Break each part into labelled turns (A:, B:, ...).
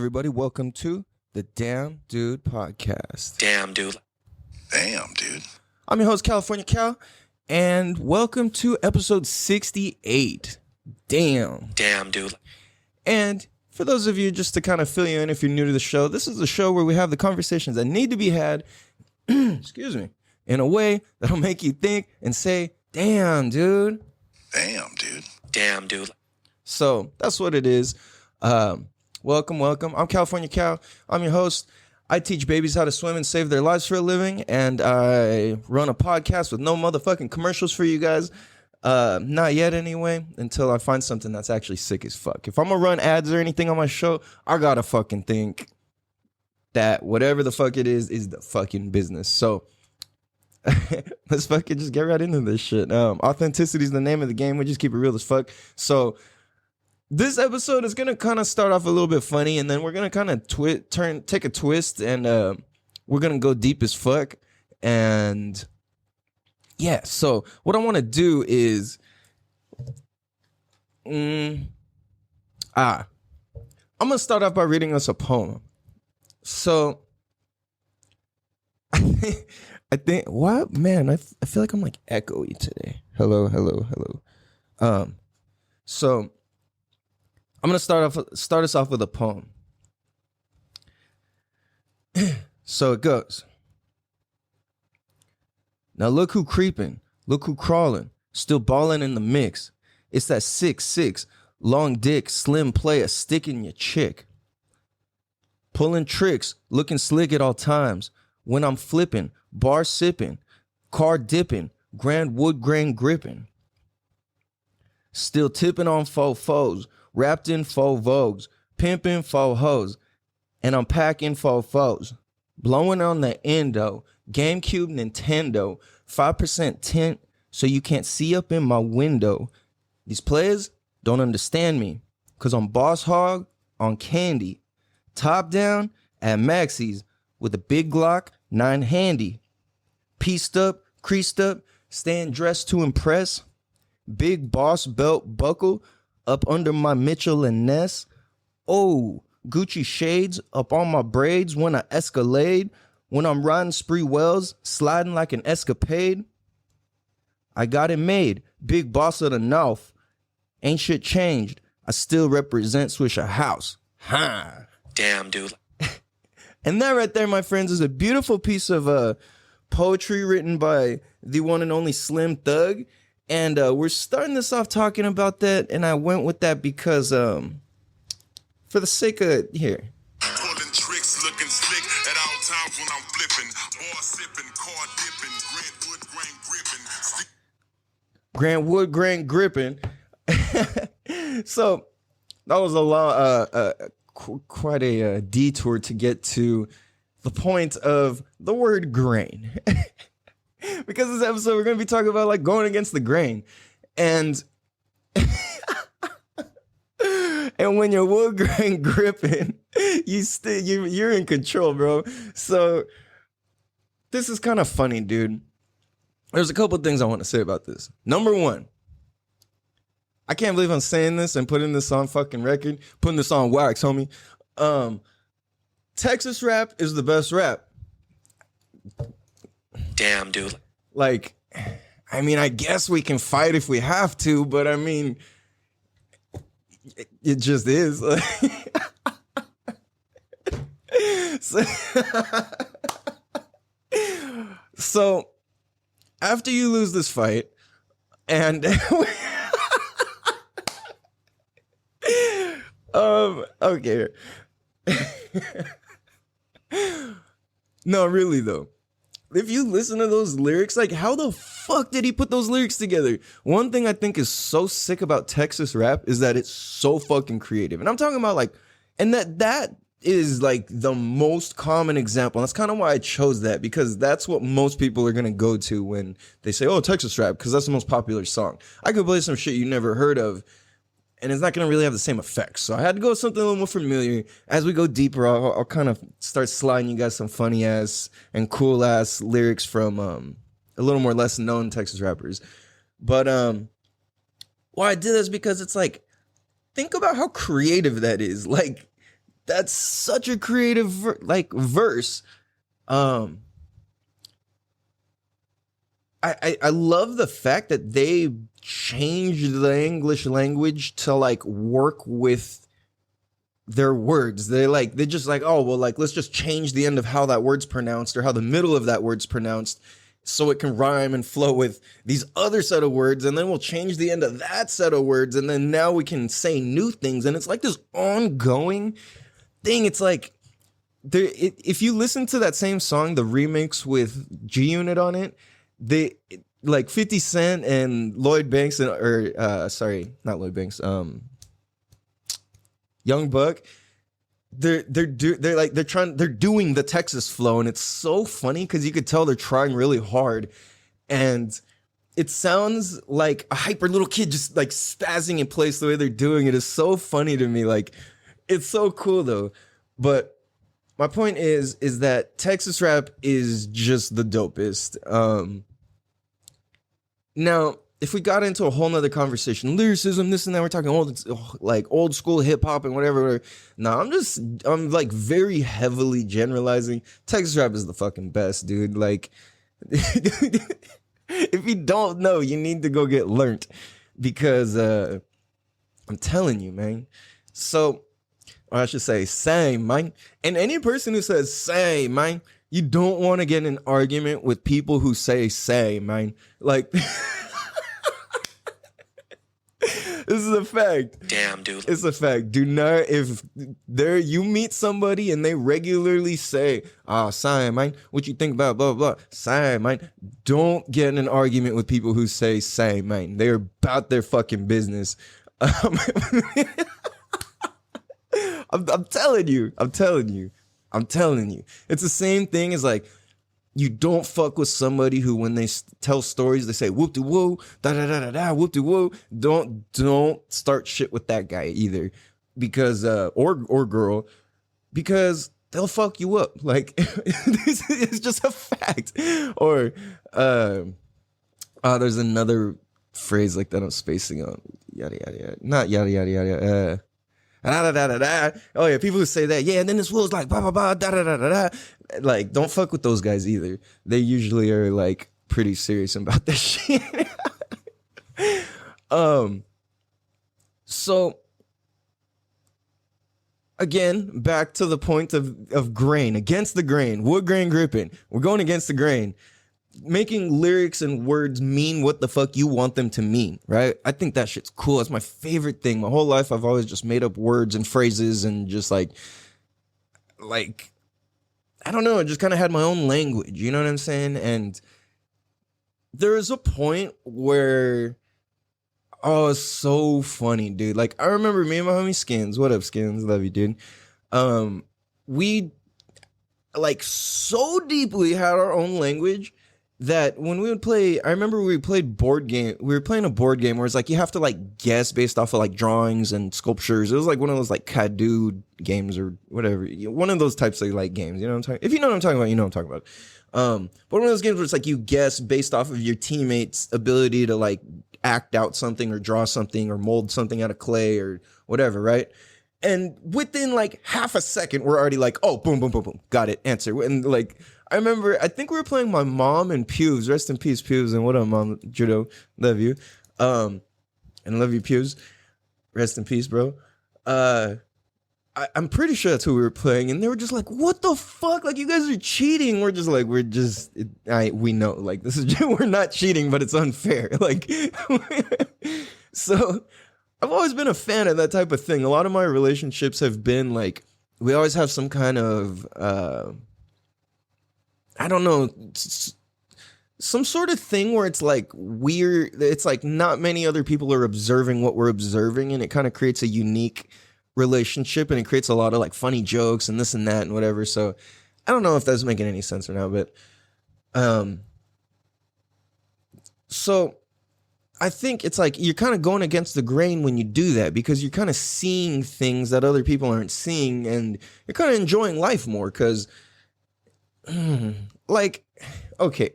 A: everybody? Welcome to the Damn Dude Podcast.
B: Damn, dude.
C: Damn, dude.
A: I'm your host, California Cal, and welcome to episode 68. Damn.
B: Damn, dude.
A: And for those of you, just to kind of fill you in if you're new to the show, this is a show where we have the conversations that need to be had, excuse me, in a way that'll make you think and say, damn, dude.
C: Damn, dude.
B: Damn, dude.
A: So that's what it is. Welcome. I'm California Cal. I'm your host. I teach babies how to swim and save their lives for a living, and I run a podcast with no motherfucking commercials for you guys. Not yet anyway, until I find something that's actually sick as fuck. If I'm gonna run ads or anything on my show, I gotta fucking think that whatever the fuck it is the fucking business. So let's fucking just get right into this shit. Authenticity is the name of the game. We just keep it real as fuck. So this episode is gonna kind of start off a little bit funny, and then we're gonna kind of take a twist, and we're gonna go deep as fuck. And yeah, so what I want to do is, I'm gonna start off by reading us a poem. So I think what, man, I feel like I'm like echoey today. Hello. So I'm gonna start us off with a poem. So it goes. Now look who creeping, look who crawling, still balling in the mix. It's that 6'6", long dick, slim player sticking your chick. Pulling tricks, looking slick at all times. When I'm flipping, bar sipping, car dipping, grand wood grain gripping. Still tipping on faux foes, wrapped in faux vogues, pimping faux hoes, and I'm packing faux foes. Blowing on the endo, GameCube, Nintendo, 5% tint so you can't see up in my window. These players don't understand me, cause I'm boss hog on candy. Top down at Maxie's with a big Glock 9 handy. Pieced up, creased up, staying dressed to impress. Big boss belt buckle up under my Mitchell and Ness. Oh, Gucci shades up on my braids when I escalade. When I'm riding spree wells, sliding like an escapade. I got it made, big boss of the North. Ain't shit changed, I still represent Swisher House. Ha!
B: Damn, dude.
A: And that right there, my friends, is a beautiful piece of poetry written by the one and only Slim Thug. And we're starting this off talking about that, and I went with that because, for the sake of, here.
C: Pulling tricks, looking slick at all times when I'm flipping. Bar sipping, car dipping, grand wood grain gripping.
A: Grand wood grain gripping. So that was a long, quite a detour to get to the point of the word grain. Because this episode we're going to be talking about like going against the grain. And and when you're wood grain gripping, you're in control, bro. So this is kind of funny, dude. There's a couple things I want to say about this. Number one, I can't believe I'm saying this and putting this on fucking record, putting this on wax, homie. Texas rap is the best rap.
B: Damn, dude.
A: Like, I mean, I guess we can fight if we have to, but I mean, it just is. So after you lose this fight, and okay. No, really though. If you listen to those lyrics, like how the fuck did he put those lyrics together? One thing I think is so sick about Texas rap is that it's so fucking creative. And I'm talking about like, and that is like the most common example. And that's kind of why I chose that, because that's what most people are going to go to when they say, oh, Texas rap, because that's the most popular song. I could play some shit you never heard of, and it's not going to really have the same effects. So I had to go with something a little more familiar. As we go deeper, I'll kind of start sliding you guys some funny ass and cool ass lyrics from a little more less known Texas rappers. But why I did this because it's like, think about how creative that is. Like, that's such a creative verse. I love the fact that they changed the English language to like work with their words. They just like, oh well, like let's just change the end of how that word's pronounced or how the middle of that word's pronounced so it can rhyme and flow with these other set of words, and then we'll change the end of that set of words, and then now we can say new things, and it's like this ongoing thing. It's like if you listen to that same song, the remix with G Unit on it, they like 50 Cent and Lloyd Banks sorry, not Lloyd Banks, Young Buck, they're doing the Texas flow, and it's so funny because you could tell they're trying really hard, and it sounds like a hyper little kid just like spazzing in place. The way they're doing it is so funny to me. Like, it's so cool though. But my point is that Texas rap is just the dopest. Now, if we got into a whole nother conversation, lyricism, this and that, we're talking old school hip hop and whatever. No, I'm like very heavily generalizing. Texas rap is the fucking best, dude. Like, if you don't know, you need to go get learnt, because I'm telling you, man. So, or I should say, same, man. And any person who says same, man, you don't want to get in an argument with people who say, man. Like, this is a fact.
B: Damn, dude.
A: It's a fact. Do not, if you meet somebody and they regularly say, sign, man, what you think about blah, blah, blah, sign, man. Don't get in an argument with people who say, man. They're about their fucking business. I'm telling you. It's the same thing as like, you don't fuck with somebody who, when they tell stories, they say whoop de woo, da da da da da, whoop de woo. Don't start shit with that guy either, because or girl, because they'll fuck you up. Like, it's just a fact. Or there's another phrase like that I'm spacing on. Yada yada yada, not yada yada yada. Da, da, da, da, da. Oh yeah, people who say that, yeah, and then this was like blah blah blah, da da da da da. Like, don't fuck with those guys either. They usually are like pretty serious about this shit. So again, back to the point of grain, against the grain, wood grain gripping. We're going against the grain. Making lyrics and words mean what the fuck you want them to mean, right? I think that shit's cool. It's my favorite thing. My whole life, I've always just made up words and phrases and just like, I don't know, I just kind of had my own language, you know what I'm saying? And there is a point where, oh, it's so funny, dude. Like, I remember me and my homie Skins. What up, Skins? Love you, dude. We, like, so deeply had our own language that when we would play, I remember we played board game. We were playing a board game where it's like you have to like guess based off of like drawings and sculptures. It was like one of those like Kadu games or whatever. One of those types of like games. You know what I'm talking? If you know what I'm talking about, you know what I'm talking about. But one of those games where it's like you guess based off of your teammates' ability to like act out something or draw something or mold something out of clay or whatever, right? And within like half a second, we're already like, oh, boom, boom, boom, boom, got it, answer. And like, I remember, I think we were playing my mom and Pews. Rest in peace, Pews. And what up, Mom? Judo, love you. And love you, Pews. Rest in peace, bro. I'm pretty sure that's who we were playing. And they were just like, what the fuck? Like, you guys are cheating. We're just like, we know. Like, this is, we're not cheating, but it's unfair. Like, so I've always been a fan of that type of thing. A lot of my relationships have been like, we always have some kind of, I don't know, some sort of thing where it's like weird. It's like not many other people are observing what we're observing, and it kind of creates a unique relationship, and it creates a lot of like funny jokes and this and that and whatever. So I don't know if that's making any sense or not, but so I think it's like you're kind of going against the grain when you do that, because you're kind of seeing things that other people aren't seeing, and you're kind of enjoying life more because like, okay.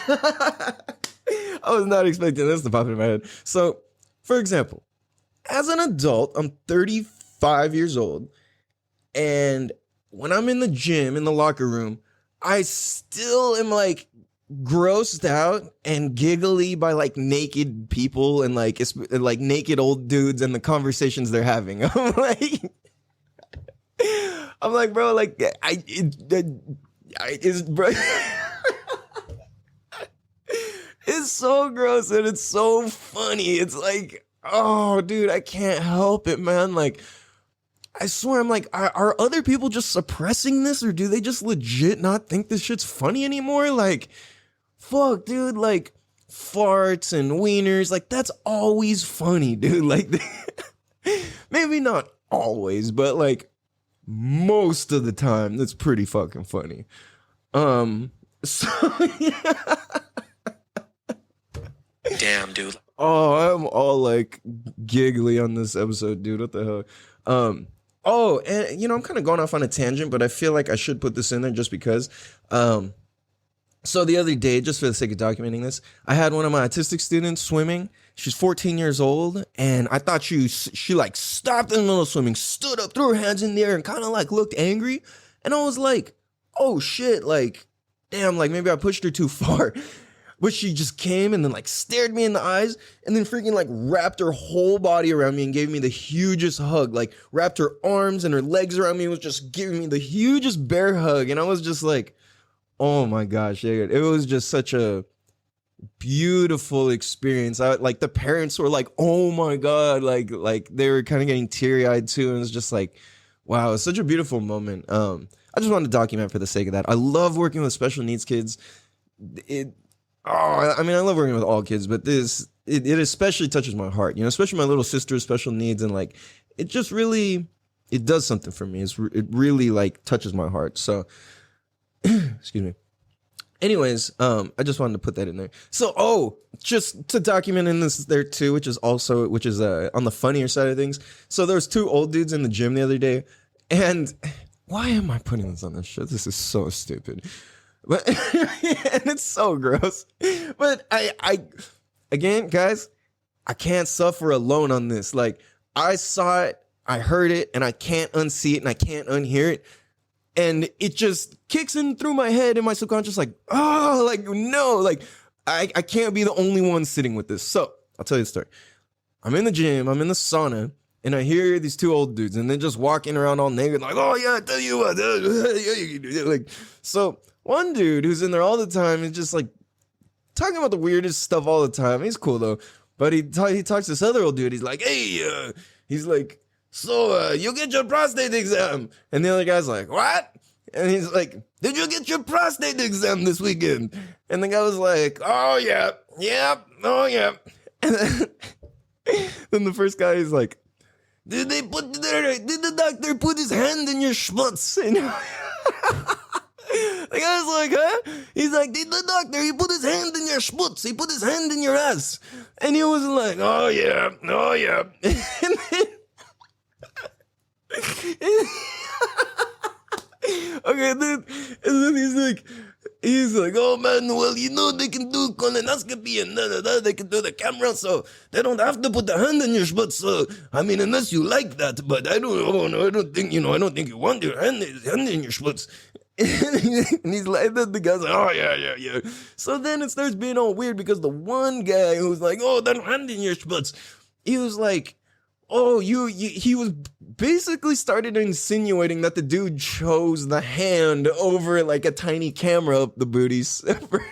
A: I was not expecting this to pop in my head. So, for example, as an adult, I'm 35 years old, And when I'm in the gym, in the locker room, I still am like grossed out and giggly by like naked people and like it's like naked old dudes and the conversations they're having. I'm like, bro, like it's bro. It's so gross and it's so funny. It's like, oh, dude, I can't help it, man. Like, I swear, I'm like, are other people just suppressing this, or do they just legit not think this shit's funny anymore? Like, fuck, dude, like, farts and wieners, like, that's always funny, dude. Like, maybe not always, but like, most of the time, that's pretty fucking funny. So, yeah.
B: Damn, dude.
A: Oh, I'm all like giggly on this episode, dude. What the hell? Oh, and you know, I'm kind of going off on a tangent, but I feel like I should put this in there just because. So the other day, just for the sake of documenting this, I had one of my autistic students swimming. She's 14 years old, and I thought she like stopped in the middle of swimming, stood up, threw her hands in the air, and kind of like looked angry. And I was like, oh shit, like, damn, like maybe I pushed her too far. But she just came and then like stared me in the eyes and then freaking like wrapped her whole body around me and gave me the hugest hug. Like wrapped her arms and her legs around me and was just giving me the hugest bear hug. And I was just like, oh my gosh, it was just such a beautiful experience. Like the parents were like, oh my God, like they were kind of getting teary eyed too. And it was just like, wow, it's such a beautiful moment. I just wanted to document for the sake of that. I love working with special needs kids. I mean, I love working with all kids, but it especially touches my heart, you know, especially my little sister's special needs. And like, it just really, it does something for me. It really like touches my heart. So, excuse me. Anyways, I just wanted to put that in there. So, just to document in this there too, which is on the funnier side of things. So there was two old dudes in the gym the other day, and why am I putting this on this show? This is so stupid. But and it's so gross. But I again, guys, I can't suffer alone on this. Like, I saw it, I heard it, and I can't unsee it and I can't unhear it. And it just kicks in through my head and my subconscious, like, oh, like, no, like, I can't be the only one sitting with this. So I'll tell you the story. I'm in the gym, I'm in the sauna, and I hear these two old dudes, and they're just walking around all naked, like, oh yeah, I tell you what, like, so one dude who's in there all the time is just like talking about the weirdest stuff all the time. He's cool though, but he talks to this other old dude. He's like, hey, he's like, so you get your prostate exam? And the other guy's like, what? And he's like, did you get your prostate exam this weekend? And the guy was like, oh yeah, oh yeah. And then the first guy is like, did the doctor put his hand in your schmutz? And the guy's like, huh? He's like, did the doctor, he put his hand in your schmutz, he put his hand in your ass. And he was like, oh yeah. And then, okay, and then he's like, oh man, well, you know, they can do colonoscopy and they can do the camera, so they don't have to put the hand in your schmutz. So, I mean, unless you like that, but I don't think you want your hand in your schmutz. And he's like, the guy's like, oh yeah. So then it starts being all weird because the one guy who's like, oh, that hand in your schmutz, he was like, oh, he was basically started insinuating that the dude chose the hand over like a tiny camera up the booties for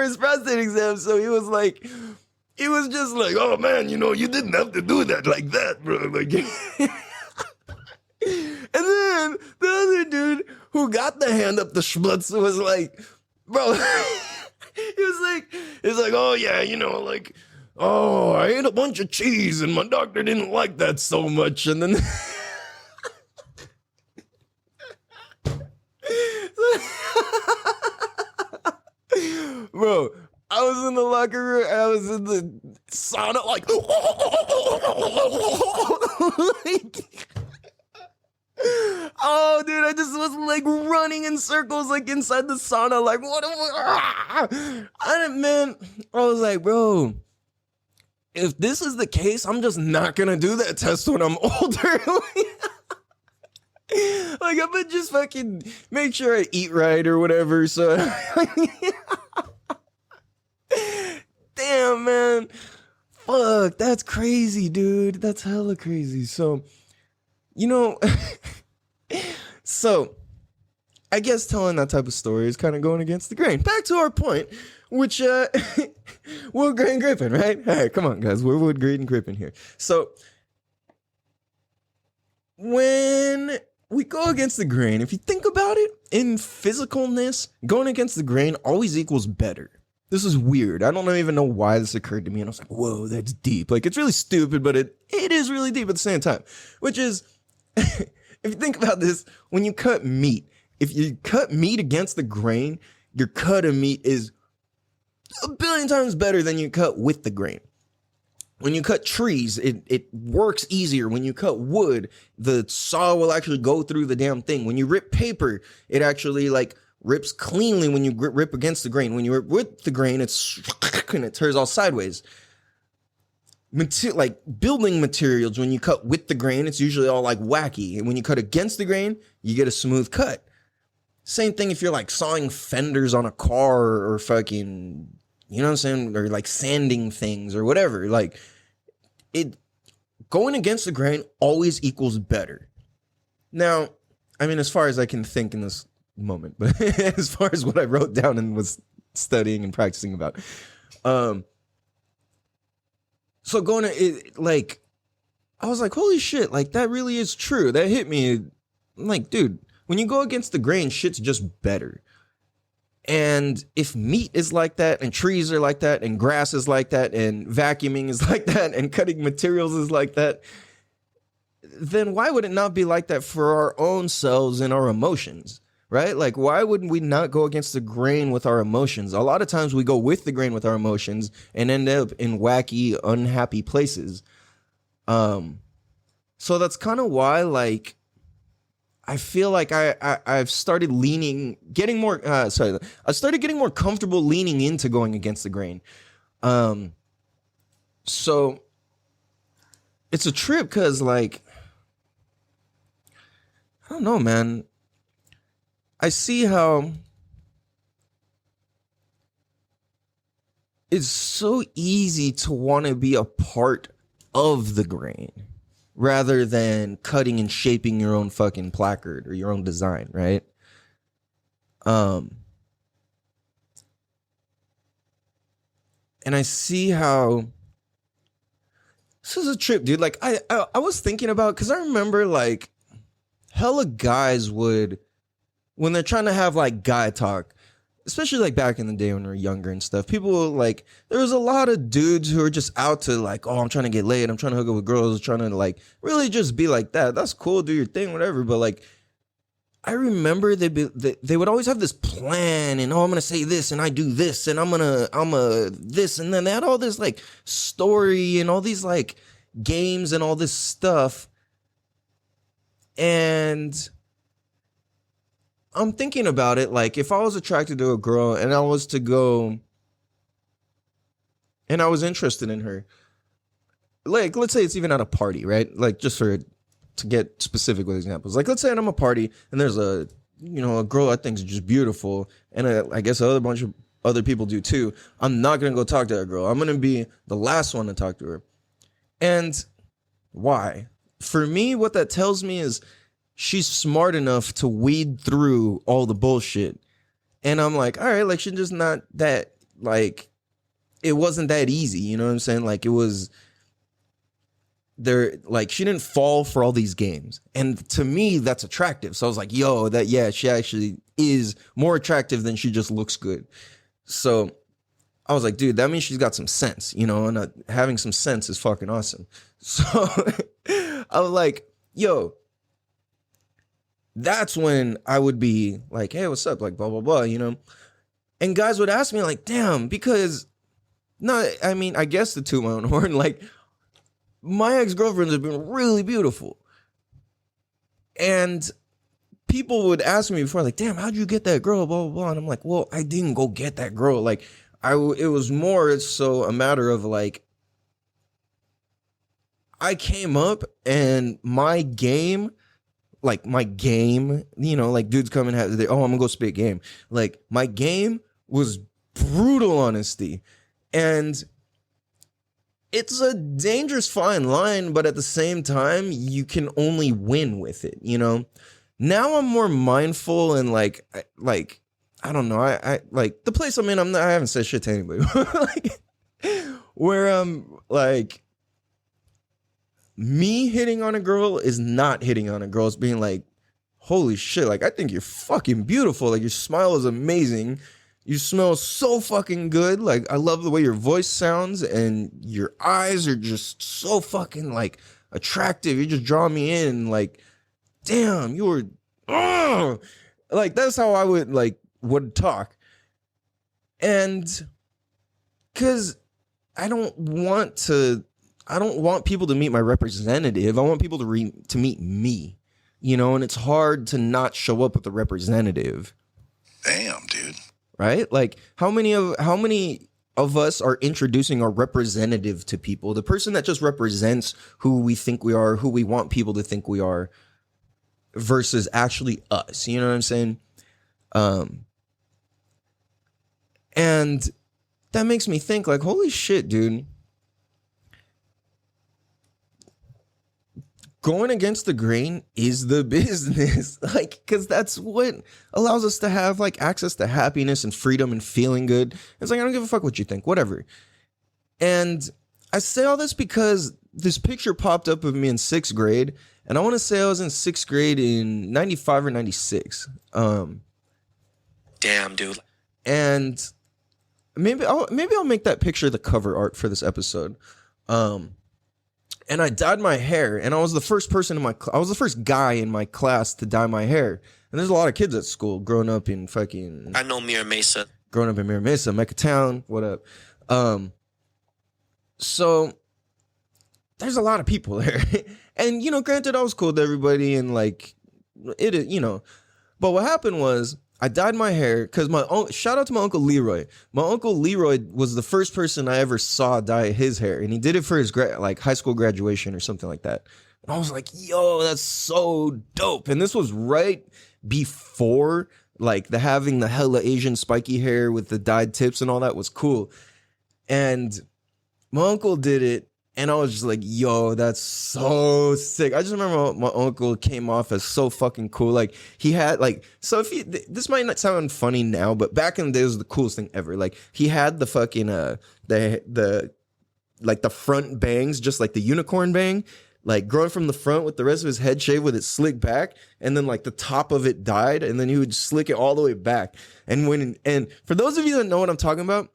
A: his prostate exam. So he was just like, oh man, you know, you didn't have to do that like that, bro. Like, and then the other dude who got the hand up the schmutz was like, bro, he was like, oh yeah, you know, like, oh, I ate a bunch of cheese and my doctor didn't like that so much. And then bro, I was in the locker room, I was in the sauna, like, oh, dude, I just was like running in circles, like inside the sauna, like, what? Man, I was like, bro, if this is the case, I'm just not gonna do that test when I'm older. Like, I'm gonna just fucking make sure I eat right or whatever. So, damn, man. Fuck, that's crazy, dude. That's hella crazy. So, you know, so I guess telling that type of story is kind of going against the grain. Back to our point, which, Wood Grain Grippin, right? All right, come on, guys. We're Wood Grain Grippin here. So, when we go against the grain, if you think about it, in physicalness, going against the grain always equals better. This is weird. I don't even know why this occurred to me. And I was like, whoa, that's deep. Like, it's really stupid, but it is really deep at the same time. Which is, if you think about this, when you cut meat, if you cut meat against the grain, your cut of meat is a billion times better than you cut with the grain. When you cut trees, it works easier. When you cut wood, the saw will actually go through the damn thing. When you rip paper, it actually like rips cleanly when you rip against the grain. When you rip with the grain, it's and it turns all sideways. Like building materials, when you cut with the grain, it's usually all like wacky. And when you cut against the grain, you get a smooth cut. Same thing if you're like sawing fenders on a car or fucking, you know what I'm saying? Or like sanding things or whatever. Like it going against the grain always equals better. Now, I mean, as far as I can think in this moment, but as far as what I wrote down and was studying and practicing about. So going to it, like, I was like, holy shit, like that really is true. That hit me. I'm like, dude, when you go against the grain, shit's just better. And if meat is like that, and trees are like that, and grass is like that, and vacuuming is like that, and cutting materials is like that, then why would it not be like that for our own selves and our emotions, right? Like, why wouldn't we not go against the grain with our emotions? A lot of times we go with the grain with our emotions and end up in wacky, unhappy places. So that's kind of why, like, I feel like I've started getting more comfortable leaning into going against the grain. So it's a trip because, like, I don't know, man. I see how it's so easy to want to be a part of the grain rather than cutting and shaping your own fucking placard or your own design, right? And I see how this is a trip, dude. Like I was thinking about, because I remember like hella guys would, when they're trying to have like guy talk, especially like back in the day when we were younger and stuff, people were like, there was a lot of dudes who were just out to like, oh, I'm trying to get laid, I'm trying to hook up with girls, trying to like really just be like that. That's cool, do your thing, whatever. But like, I remember they would always have this plan, and oh, I'm gonna say this, and I do this, and I'm a this, and then they had all this like story and all these like games and all this stuff. And I'm thinking about it, like, if I was attracted to a girl and I was to go and I was interested in her, like, let's say it's even at a party, right? Like, just to get specific with examples. Like, let's say I'm at a party and there's a girl I think is just beautiful, and I guess a bunch of other people do too. I'm not going to go talk to that girl. I'm going to be the last one to talk to her. And why? For me, what that tells me is she's smart enough to weed through all the bullshit. And I'm like, all right, like, she's just not that, like, it wasn't that easy. You know what I'm saying? Like, it was there, like, she didn't fall for all these games. And to me, that's attractive. So I was like, yo, she actually is more attractive than she just looks good. So I was like, dude, that means she's got some sense, and having some sense is fucking awesome. So I was like, yo, that's when I would be like, hey, what's up? Like, blah, blah, blah, And guys would ask me, like, damn, because, no, I mean, I guess to toot my own horn, like, my ex-girlfriends have been really beautiful. And people would ask me before, like, damn, how'd you get that girl, blah, blah, blah. And I'm like, well, I didn't go get that girl. Like, it was more so a matter of, like, I came up and my game like my game, you know, like dudes come and have, I'm gonna go spit game. Like my game was brutal honesty. And it's a dangerous fine line, but at the same time, you can only win with it, you know? Now I'm more mindful and like I don't know, I like the place I'm in, I haven't said shit to anybody. Like where like me hitting on a girl is not hitting on a girl. It's being like, holy shit, like I think you're fucking beautiful. Like your smile is amazing. You smell so fucking good. Like I love the way your voice sounds and your eyes are just so fucking like attractive. You just draw me in. Like, damn, you were, like that's how I would talk. And because I don't want people to meet my representative. I want people to meet me, you know, and it's hard to not show up with the representative.
C: Damn, dude.
A: Right? Like how many of us are introducing our representative to people? The person that just represents who we think we are, who we want people to think we are, versus actually us. You know what I'm saying? And that makes me think like, holy shit, dude. Going against the grain is the business, like, because that's what allows us to have like access to happiness and freedom and feeling good. It's like, I don't give a fuck what you think, whatever. And I say all this because this picture popped up of me in 6th grade, and I want to say I was in 6th grade in 95 or 96.
B: Damn, dude.
A: And maybe I'll make that picture the cover art for this episode. And I dyed my hair, and I was the first person I was the first guy in my class to dye my hair. And there's a lot of kids at school growing up in fucking...
B: I know Mira Mesa.
A: Growing up in Mira Mesa, Mecca Town, what up? So there's a lot of people there. And, you know, granted, I was cool to everybody and like, you know. But what happened was, I dyed my hair because shout out to my Uncle Leroy. My Uncle Leroy was the first person I ever saw dye his hair, and he did it for his high school graduation or something like that. And I was like, yo, that's so dope. And this was right before like having the hella Asian spiky hair with the dyed tips and all that was cool. And my uncle did it. And I was just like, yo, that's so sick. I just remember my uncle came off as so fucking cool. Like he had like, so if this might not sound funny now, but back in the day it was the coolest thing ever. Like he had the fucking, the front bangs, just like the unicorn bang, like growing from the front with the rest of his head shaved with it slicked back. And then like the top of it dyed, and then he would slick it all the way back. And for those of you that know what I'm talking about,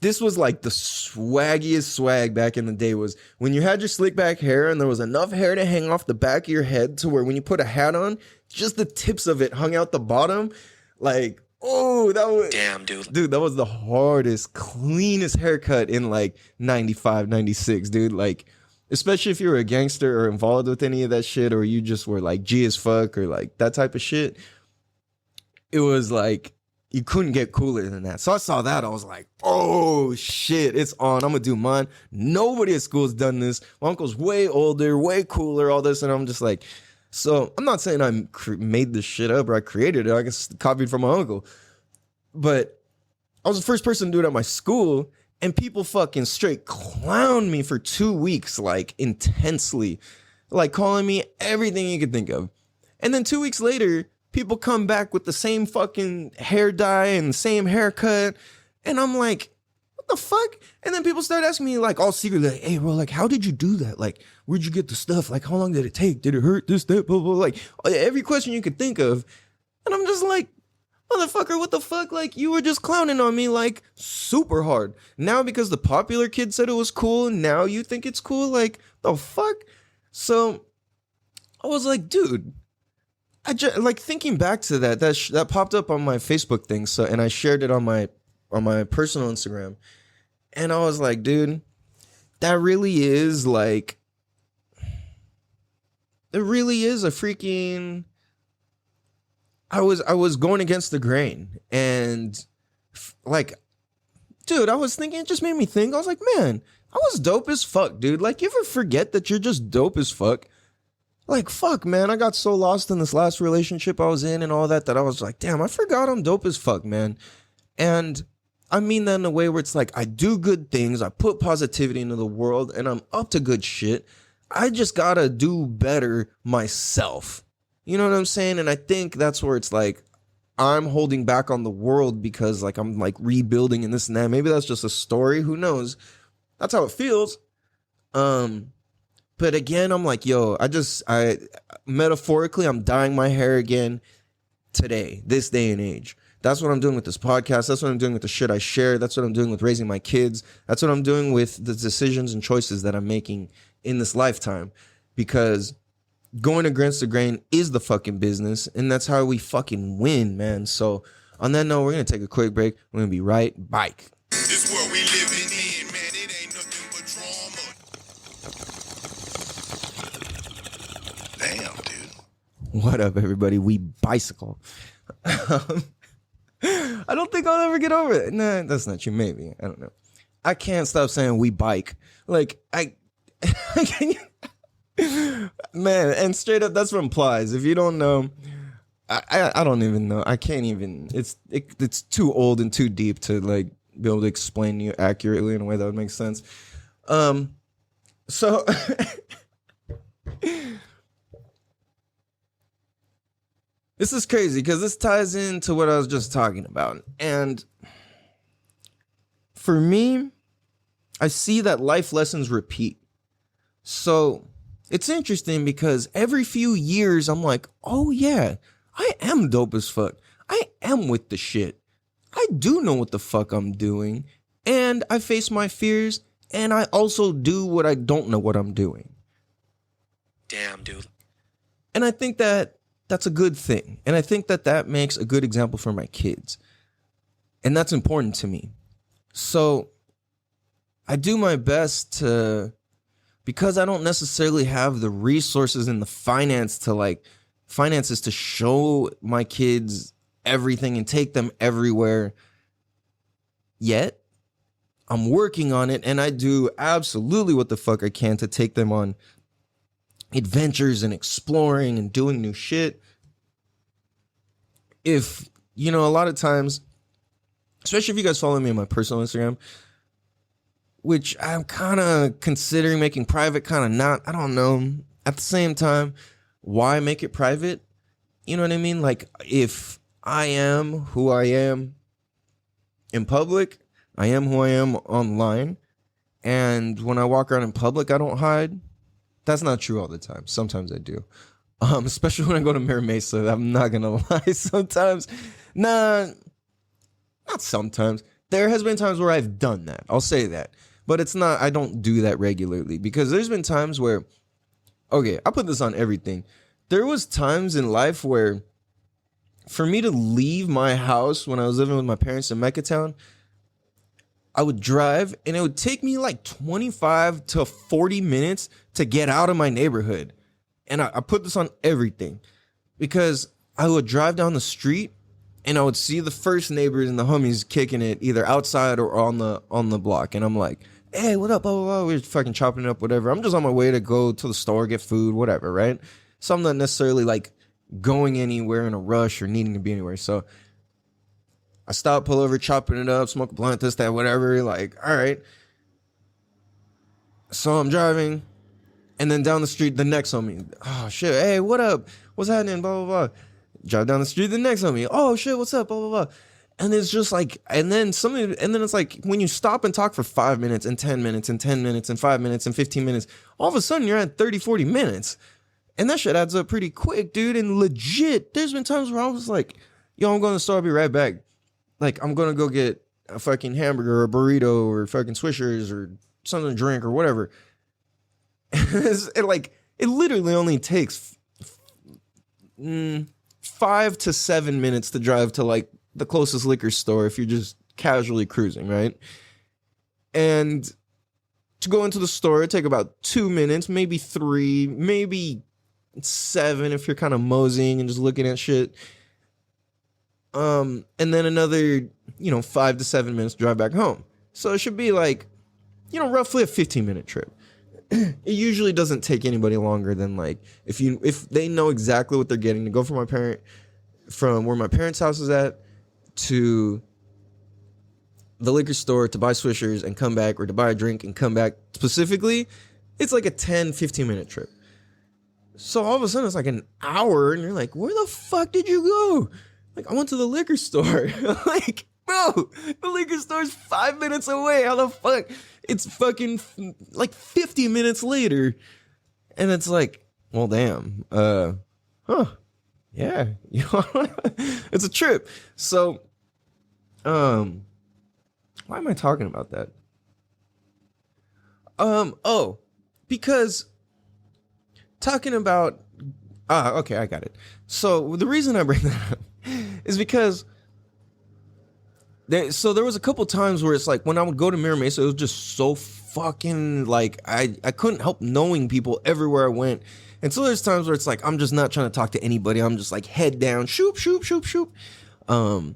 A: this was like the swaggiest swag back in the day, was when you had your slick back hair and there was enough hair to hang off the back of your head to where when you put a hat on, just the tips of it hung out the bottom. Like, oh, that was...
B: Damn, dude.
A: Dude, that was the hardest, cleanest haircut in like 95, 96, dude. Like, especially if you were a gangster or involved with any of that shit, or you just were like G as fuck or like that type of shit. It was like, you couldn't get cooler than that. So I saw that. I was like, oh, shit, it's on. I'm going to do mine. Nobody at school's done this. My uncle's way older, way cooler, all this. And I'm just like, so I'm not saying I made this shit up or I created it. I just copied from my uncle. But I was the first person to do it at my school. And people fucking straight clowned me for 2 weeks, like intensely. Like calling me everything you could think of. And then 2 weeks later, people come back with the same fucking hair dye and the same haircut. And I'm like, what the fuck? And then people start asking me like all secretly, like, hey bro, like how did you do that? Like, where'd you get the stuff? Like, how long did it take? Did it hurt? This, that, blah, blah, blah. Like every question you could think of. And I'm just like, motherfucker, what the fuck? Like, you were just clowning on me like super hard. Now because the popular kid said it was cool, now you think it's cool? Like, the fuck? So I was like, dude, I just, like, thinking back to that popped up on my Facebook thing, so, and I shared it on my personal Instagram, and I was like, dude, that really is like, it really is a freaking, I was going against the grain, and like, dude, I was thinking, it just made me think, I was like, man, I was dope as fuck, dude. Like, you ever forget that you're just dope as fuck? Like, fuck, man, I got so lost in this last relationship I was in and all that I was like, damn, I forgot I'm dope as fuck, man. And I mean that in a way where it's like, I do good things, I put positivity into the world, and I'm up to good shit. I just gotta do better myself. You know what I'm saying? And I think that's where it's like, I'm holding back on the world because like I'm like rebuilding and this and that. Maybe that's just a story. Who knows? That's how it feels. But again, I'm like, yo, I metaphorically, I'm dyeing my hair again today, this day and age. That's what I'm doing with this podcast. That's what I'm doing with the shit I share. That's what I'm doing with raising my kids. That's what I'm doing with the decisions and choices that I'm making in this lifetime. Because going against the grain is the fucking business, and that's how we fucking win, man. So on that note, we're going to take a quick break. We're going to be right back.
C: This world we living in, man, it ain't nothing but drama. Damn, dude.
A: What up, everybody? We bicycle. I don't think I'll ever get over it. Nah, that's not true. Maybe. I don't know. I can't stop saying we bike. Like, man, and straight up, that's what implies. If you don't know, I don't even know. I can't even. It's too old and too deep to like be able to explain to you accurately in a way that would make sense. So this is crazy because this ties into what I was just talking about. And for me, I see that life lessons repeat. So it's interesting because every few years I'm like, oh yeah, I am dope as fuck. I am with the shit. I do know what the fuck I'm doing. And I face my fears. And I also do what I don't know what I'm doing.
B: Damn, dude.
A: And I think that that's a good thing. And I think that that makes a good example for my kids. And that's important to me. So I do my best to, because I don't necessarily have the resources and the finances to show my kids everything and take them everywhere yet. I'm working on it, and I do absolutely what the fuck I can to take them on adventures and exploring and doing new shit. If, you know, a lot of times, especially if you guys follow me on my personal Instagram, which I'm kind of considering making private, kind of not, I don't know. At the same time, why make it private? You know what I mean? Like, if I am who I am in public, I am who I am online. And when I walk around in public, I don't hide. That's not true all the time. Sometimes I do. Especially when I go to Mira Mesa. I'm not going to lie. Sometimes, not sometimes. There has been times where I've done that. I'll say that. But it's not, I don't do that regularly. Because there's been times where, okay, I put this on everything. There was times in life where for me to leave my house when I was living with my parents in Meccatown, I would drive and it would take me like 25 to 40 minutes to get out of my neighborhood. And I put this on everything because I would drive down the street and I would see the first neighbors and the homies kicking it either outside or on the block. And I'm like, hey, what up, blah, blah, blah. We're fucking chopping it up, whatever. I'm just on my way to go to the store, get food, whatever, right? So I'm not necessarily like going anywhere in a rush or needing to be anywhere. So I stop, pull over, chopping it up, smoke a blunt, this, that, whatever. Like, all right. So I'm driving. And then down the street, the next homie. Oh, shit. Hey, what up? What's happening? Blah, blah, blah. Drive down the street, the next homie. Oh, shit. What's up? Blah, blah, blah. And it's just like, and then it's like when you stop and talk for 5 minutes and 10 minutes and 10 minutes and 5 minutes and 15 minutes, all of a sudden you're at 30, 40 minutes. And that shit adds up pretty quick, dude. And legit, there's been times where I was like, yo, I'm going to the store. I'll be right back. Like, I'm going to go get a fucking hamburger or a burrito or fucking Swishers or something to drink or whatever. It literally only takes 5 to 7 minutes to drive to like the closest liquor store if you're just casually cruising, right? And to go into the store, it take about 2 minutes, maybe 3, maybe 7 if you're kind of moseying and just looking at shit. And then another, 5 to 7 minutes drive back home. So it should be like, roughly a 15-minute trip. it usually doesn't take anybody longer than like if they know exactly what they're getting to go from where my parents' house is at to the liquor store to buy Swishers and come back, or to buy a drink and come back specifically, it's like a 10-15 minute trip. So all of a sudden it's like an hour and you're like, where the fuck did you go? Like, I went to the liquor store. Like, bro, the liquor store's 5 minutes away. How the fuck? It's fucking like 50 minutes later. And it's like, well, damn. Yeah. You know, it's a trip. So, why am I talking about that? Because talking about, okay, I got it. So the reason I bring that up is because there was a couple times where it's like when I would go to Mira Mesa, it was just so fucking like I couldn't help knowing people everywhere I went. And so there's times where it's like I'm just not trying to talk to anybody. I'm just like head down, shoop, shoop, shoop, shoop. In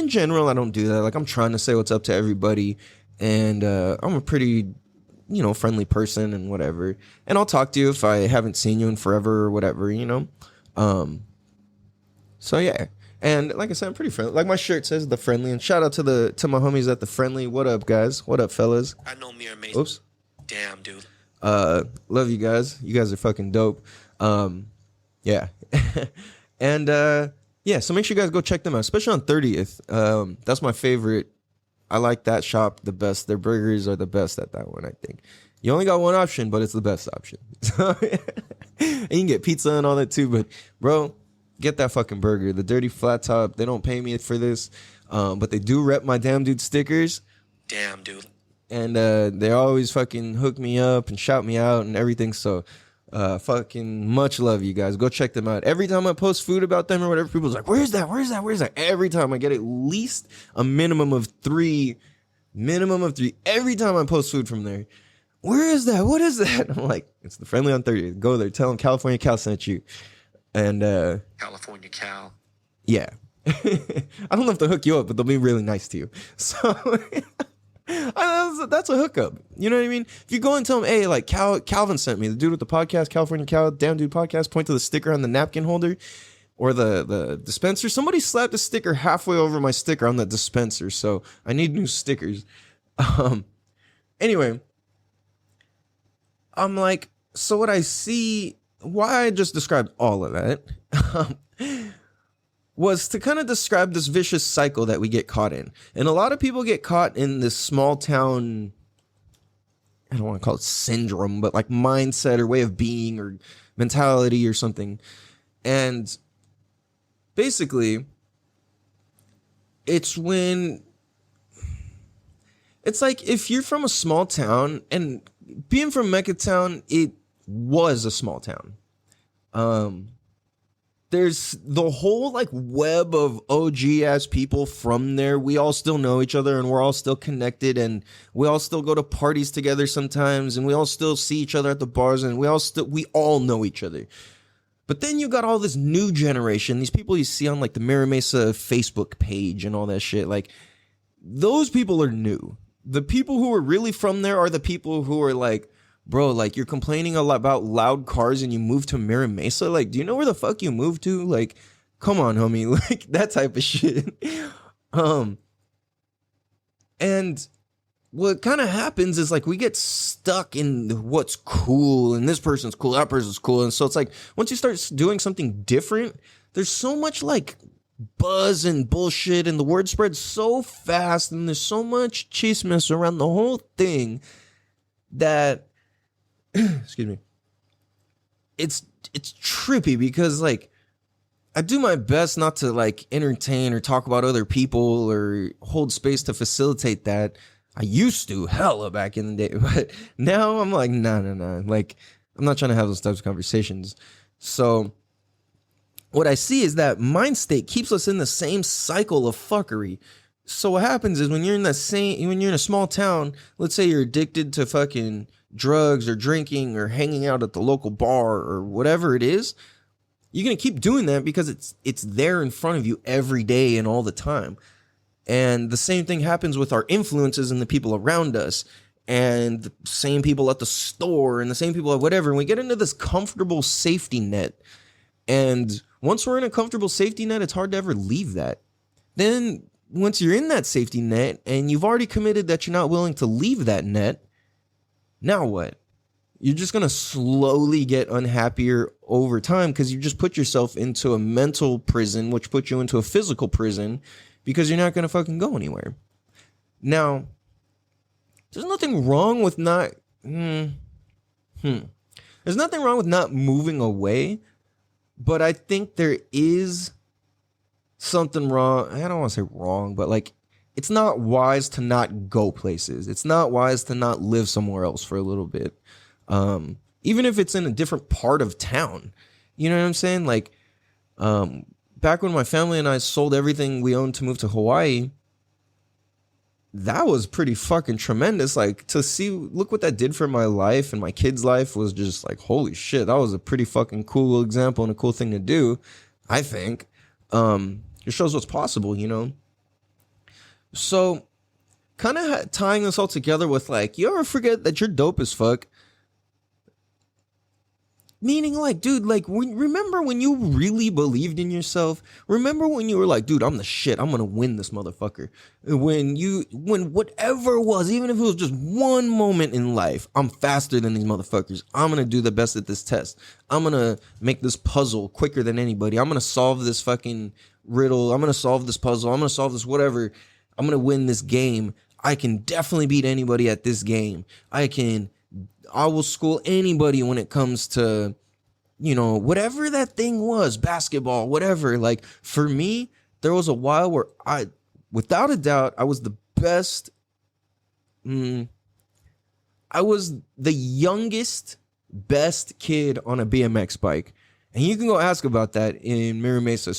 A: general, I don't do that. Like, I'm trying to say what's up to everybody, and I'm a pretty, friendly person and whatever. And I'll talk to you if I haven't seen you in forever or whatever, So yeah. And like I said, I'm pretty friendly. Like my shirt says, The Friendly. And shout out to my homies at The Friendly. What up, guys? What up, fellas?
B: I know Mira Mesa.
A: Oops.
B: Damn, dude.
A: Love you guys. You guys are fucking dope. Yeah. And yeah, so make sure you guys go check them out, especially on 30th. That's my favorite. I like that shop the best. Their burgers are the best at that one, I think. You only got one option, but it's the best option. So, and you can get pizza and all that too, but bro, get that fucking burger. The dirty flat top. They don't pay me for this, but they do rep my damn dude stickers.
B: Damn, dude.
A: And they always fucking hook me up and shout me out and everything. So fucking much love, you guys. Go check them out. Every time I post food about them or whatever, people's like, where's that? Where's that? Where's that? Every time I get at least a minimum of three. Every time I post food from there. Where is that? What is that? I'm like, it's The Friendly on 30th. Go there. Tell them California Cal sent you. And
B: California Cal.
A: Yeah. I don't know if they'll hook you up, but they'll be really nice to you. So that's a hookup. You know what I mean? If you go and tell them, hey, like Calvin sent me, the dude with the podcast, California Cal, Damn Dude Podcast, point to the sticker on the napkin holder or the dispenser. Somebody slapped a sticker halfway over my sticker on the dispenser, so I need new stickers. Anyway, I'm like, so what I see, why I just described all of that was to kind of describe this vicious cycle that we get caught in. And a lot of people get caught in this small town, I don't want to call it syndrome, but like mindset or way of being or mentality or something. And basically, it's when, it's like if you're from a small town, and being from Mecca Town, it was a small town. There's the whole like web of OG ass people from there. We all still know each other and we're all still connected and we all still go to parties together sometimes and we all still see each other at the bars and we all know each other. But then you got all this new generation, these people you see on like the Mira Mesa Facebook page and all that shit. Like those people are new. The people who are really from there are the people who are like, bro, like you're complaining a lot about loud cars and you moved to Mira Mesa. Like, do you know where the fuck you moved to? Like, come on, homie. Like that type of shit. And what kind of happens is like we get stuck in what's cool and this person's cool, that person's cool. And so it's like once you start doing something different, there's so much like buzz and bullshit and the word spreads so fast and there's so much chismes around the whole thing that excuse me, it's trippy because like I do my best not to like entertain or talk about other people or hold space to facilitate that. I used to hella back in the day, but now I'm like nah, like I'm not trying to have those types of conversations. So what I see is that mind state keeps us in the same cycle of fuckery. So what happens is when you're in a small town, let's say you're addicted to fucking drugs or drinking or hanging out at the local bar or whatever it is, you're going to keep doing that because it's there in front of you every day and all the time. And the same thing happens with our influences and the people around us. and the same people at the store and the same people at whatever. And we get into this comfortable safety net. And once we're in a comfortable safety net, it's hard to ever leave that. Then once you're in that safety net and you've already committed that you're not willing to leave that net, now what? You're just going to slowly get unhappier over time because you just put yourself into a mental prison, which puts you into a physical prison because you're not going to fucking go anywhere. Now, there's nothing wrong with not... There's nothing wrong with not moving away, but I think there is something wrong. I don't want to say wrong, but like, it's not wise to not go places. It's not wise to not live somewhere else for a little bit. Even if it's in a different part of town, you know what I'm saying? Like, back when my family and I sold everything we owned to move to Hawaii, that was pretty fucking tremendous. Like, to see, look what that did for my life and my kids' life was just like, holy shit, that was a pretty fucking cool example and a cool thing to do, I think. It shows what's possible, you know? So, kind of tying this all together with like, you ever forget that you're dope as fuck? Meaning like, dude, like, remember when you really believed in yourself? Remember when you were like, dude, I'm the shit. I'm going to win this motherfucker. When whatever it was, even if it was just one moment in life, I'm faster than these motherfuckers. I'm going to do the best at this test. I'm going to make this puzzle quicker than anybody. I'm going to solve this fucking riddle. I'm going to solve this puzzle. I'm going to solve this whatever. I'm going to win this game. I can definitely beat anybody at this game. I will school anybody when it comes to, you know, whatever that thing was, basketball, whatever. Like, for me, there was a while where without a doubt, I was the best. I was the youngest, best kid on a BMX bike. And you can go ask about that in Mira Mesa.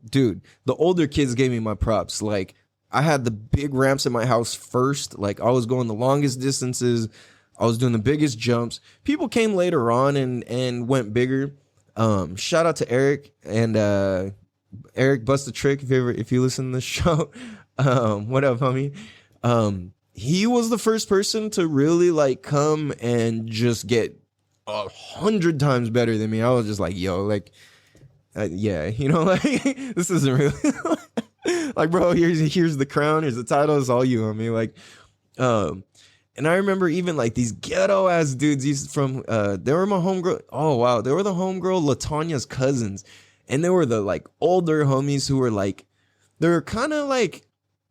A: Dude, the older kids gave me my props. Like, I had the big ramps in my house first. Like, I was going the longest distances. I was doing the biggest jumps. People came later on and went bigger. Shout out to Eric and Eric Bust a Trick if you listen to the show. What up, homie? He was the first person to really like come and just get 100 times better than me. I was just like, yo, like, yeah, you know, like this isn't really like, bro. Here's the crown. Here's the title. It's all you, homie. Like, and I remember even like these ghetto ass dudes used from they were my homegirl. Oh wow, they were the homegirl Latanya's cousins, and they were the like older homies who were like, they were kind of like,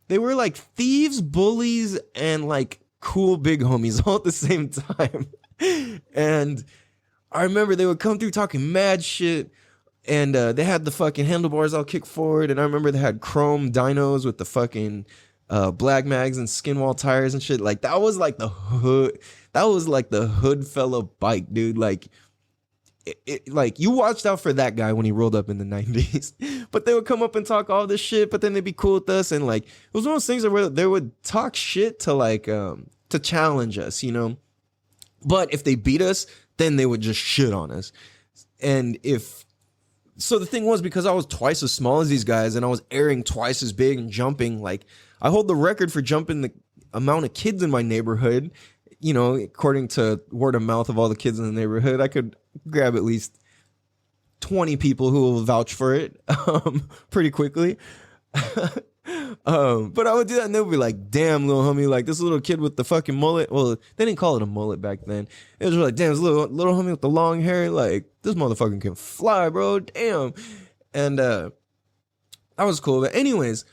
A: they were like thieves, bullies, and like cool big homies all at the same time. And I remember they would come through talking mad shit, and they had the fucking handlebars all kick forward, and I remember they had chrome dynos with the fucking black mags and skin wall tires and shit. Like, that was like the hood. That was like the hood fella bike, dude. Like, like you watched out for that guy when he rolled up in the 90s. But they would come up and talk all this shit, but then they'd be cool with us. And like, it was one of those things where they would talk shit to like, to challenge us, you know? But if they beat us, then they would just shit on us. And so the thing was, because I was twice as small as these guys and I was airing twice as big and jumping, like, I hold the record for jumping the amount of kids in my neighborhood. You know, according to word of mouth of all the kids in the neighborhood, I could grab at least 20 people who will vouch for it pretty quickly. But I would do that and they would be like, damn, little homie, like this little kid with the fucking mullet. Well, they didn't call it a mullet back then. It was like, damn, this little homie with the long hair, like this motherfucker can fly, bro. Damn. And that was cool. But anyways,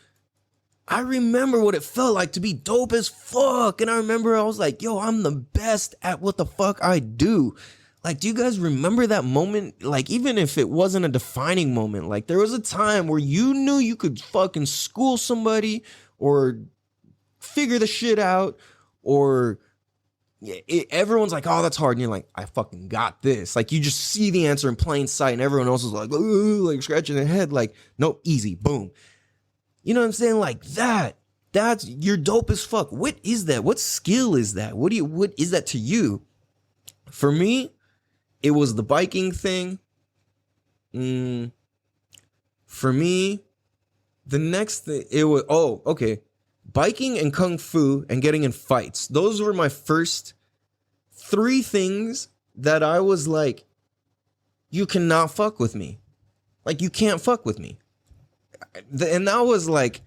A: I remember what it felt like to be dope as fuck. And I remember I was like, yo, I'm the best at what the fuck I do. Like, do you guys remember that moment? Like, even if it wasn't a defining moment, like there was a time where you knew you could fucking school somebody or figure the shit out, or everyone's like, oh, that's hard. And you're like, I fucking got this. Like, you just see the answer in plain sight and everyone else is like, ooh, like scratching their head. Like, nope, easy, boom. You know what I'm saying? Like that's, you're dope as fuck. What is that? What skill is that? What is that to you? For me, it was the biking thing. For me, the next thing, it was, biking and kung fu and getting in fights. Those were my first 3 things that I was like, you cannot fuck with me. Like, you can't fuck with me. And that was like,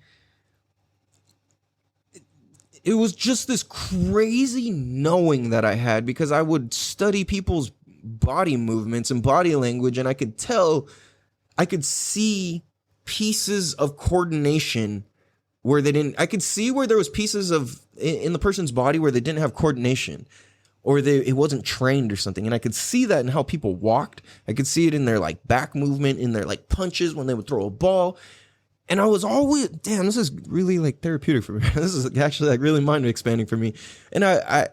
A: it was just this crazy knowing that I had, because I would study people's body movements and body language, and I could tell, I could see pieces of coordination where they didn't, I could see where there was pieces of in the person's body where they didn't have coordination, or it wasn't trained or something. And I could see that in how people walked. I could see it in their like back movement, in their like punches when they would throw a ball. And I was always, damn, this is really like therapeutic for me. This is actually like really mind expanding for me. And I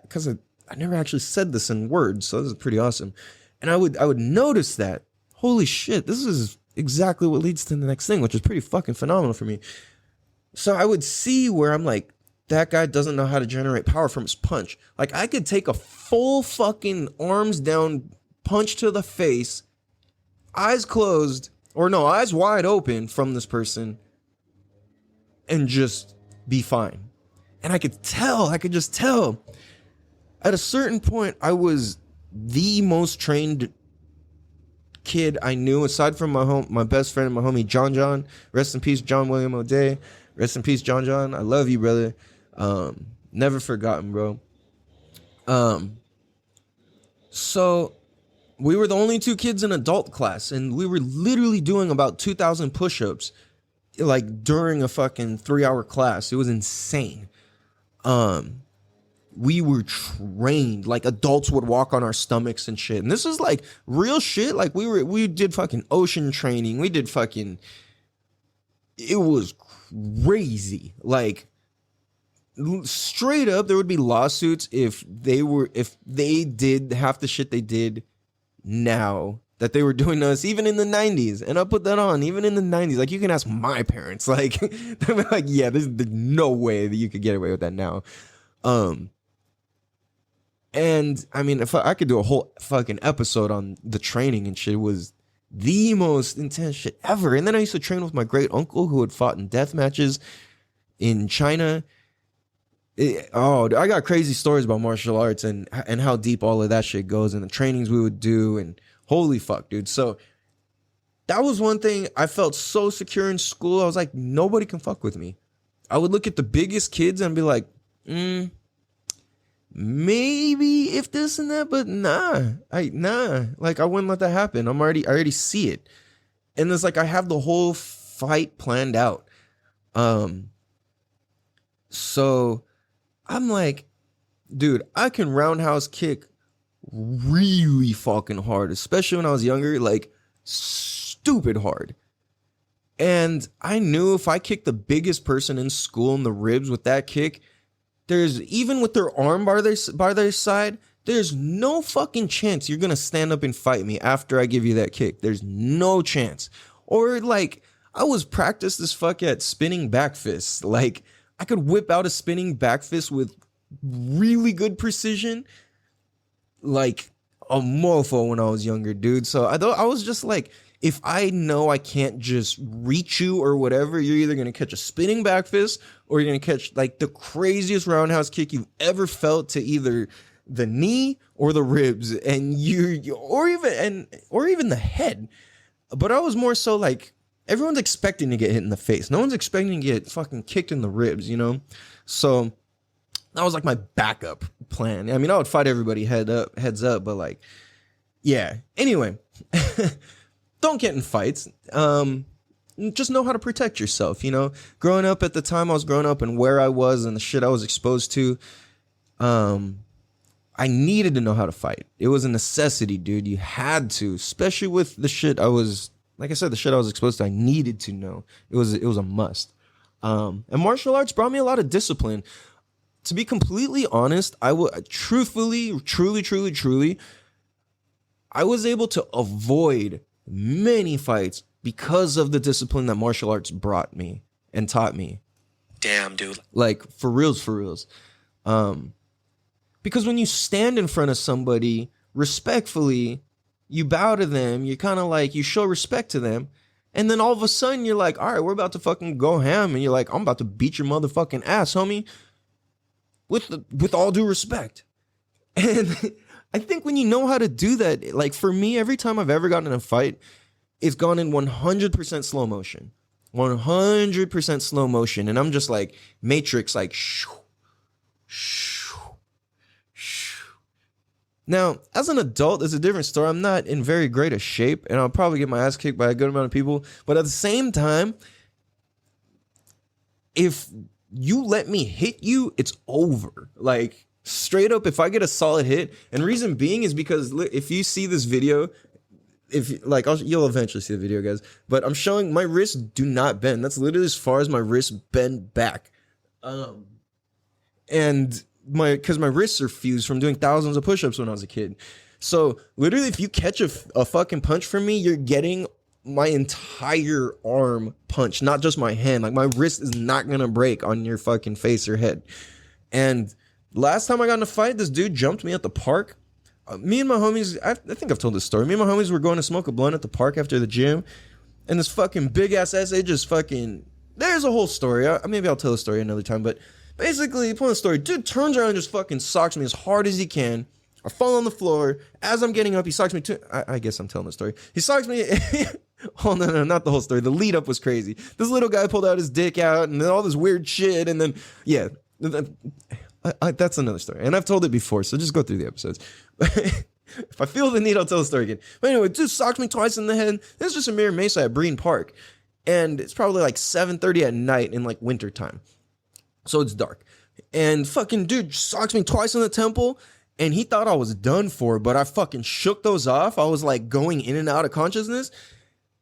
A: never actually said this in words, so this is pretty awesome. And I would notice that, holy shit, this is exactly what leads to the next thing, which is pretty fucking phenomenal for me. So I would see where I'm like, that guy doesn't know how to generate power from his punch. Like, I could take a full fucking arms down punch to the face, eyes closed, or no, eyes wide open from this person, and just be fine. And I could just tell. At a certain point, I was the most trained kid I knew, aside from my best friend and my homie John. Rest in peace, John William O'Day. Rest in peace, John. I love you, brother. Never forgotten, bro. So we were the only 2 kids in adult class, and we were literally doing about 2,000 push-ups, like during a fucking 3-hour class. It was insane. We were trained, like adults would walk on our stomachs and shit. And this is like real shit. Like we did fucking ocean training. We did fucking, it was crazy. Like, straight up, there would be lawsuits if they did half the shit they did now that they were doing to us, even in the 90s. And I'll put that on, even in the 90s. Like, you can ask my parents. Like, they'll be like, yeah, there's no way that you could get away with that now. And I mean, if I could do a whole fucking episode on the training and shit, it was the most intense shit ever. And then I used to train with my great uncle who had fought in death matches in China. I got crazy stories about martial arts and how deep all of that shit goes, and the trainings we would do, and holy fuck, dude. So that was one thing. I felt so secure in school. I was like, nobody can fuck with me. I would look at the biggest kids and be like, maybe if this and that, but nah. Like, I wouldn't let that happen. I already see it. And it's like, I have the whole fight planned out. So I'm like, dude, I can roundhouse kick really fucking hard, especially when I was younger, like stupid hard. And I knew if I kicked the biggest person in school in the ribs with that kick, there's, even with their arm by their side, there's no fucking chance you're gonna stand up and fight me after I give you that kick. There's no chance. Or like, I was practiced as fuck at spinning back fists. Like, I could whip out a spinning back fist with really good precision, like a mofo when I was younger, dude. So I was just like, if I know I can't just reach you or whatever, you're either going to catch a spinning back fist or you're going to catch like the craziest roundhouse kick you've ever felt to either the knee or the ribs, and or even the head. But I was more so like, everyone's expecting to get hit in the face. No one's expecting to get fucking kicked in the ribs, you know? So that was like my backup plan. I mean, I would fight everybody heads up, but like, yeah. Anyway, don't get in fights. Just know how to protect yourself, you know? Growing up at the time I was growing up and where I was and the shit I was exposed to, I needed to know how to fight. It was a necessity, dude. You had to, especially with the shit like I said, the shit I was exposed to, I needed to know. It was a must. And martial arts brought me a lot of discipline. To be completely honest, truly, I was able to avoid many fights because of the discipline that martial arts brought me and taught me.
B: Damn, dude.
A: Like, for reals. Because when you stand in front of somebody respectfully, you bow to them, you kind of like, you show respect to them, And then all of a sudden you're like, all right, we're about to fucking go ham. And you're like, I'm about to beat your motherfucking ass, homie. With all due respect. And I think when you know how to do that, like for me, every time I've ever gotten in a fight, it's gone in 100% slow motion. 100% slow motion. And I'm just like Matrix, like shoo, shoo, shoo. Now, as an adult, it's a different story. I'm not in very great a shape, and I'll probably get my ass kicked by a good amount of people. But at the same time, if you let me hit you, it's over. Like straight up, if I get a solid hit, and reason being is because if you see this video, if like you'll eventually see the video, guys, but I'm showing my wrists do not bend. That's literally as far as my wrists bend back. And because my wrists are fused from doing thousands of push-ups when I was a kid. So literally, if you catch a fucking punch from me, you're getting my entire arm punched, not just my hand. Like my wrist is not gonna break on your fucking face or head. And last time I got in a fight, this dude jumped me at the park. Me and my homies, I think I've told this story. Me and my homies were going to smoke a blunt at the park after the gym, and this fucking big ass SA just fucking. There's a whole story. Maybe I'll tell the story another time, but basically, point of the story, dude turns around and just fucking socks me as hard as he can. I fall on the floor. As I'm getting up, he socks me too. I guess I'm telling the story. He socks me. Oh, no, not the whole story. The lead up was crazy. This little guy pulled out his dick out and then all this weird shit. And then, yeah, that's another story. And I've told it before, so just go through the episodes. If I feel the need, I'll tell the story again. But anyway, dude socked me twice in the head. This is just a mere mesa at Breen Park. And it's probably like 7:30 at night in like winter time. So it's dark. And fucking dude socks me twice in the temple. And he thought I was done for, but I fucking shook those off. I was like going in and out of consciousness.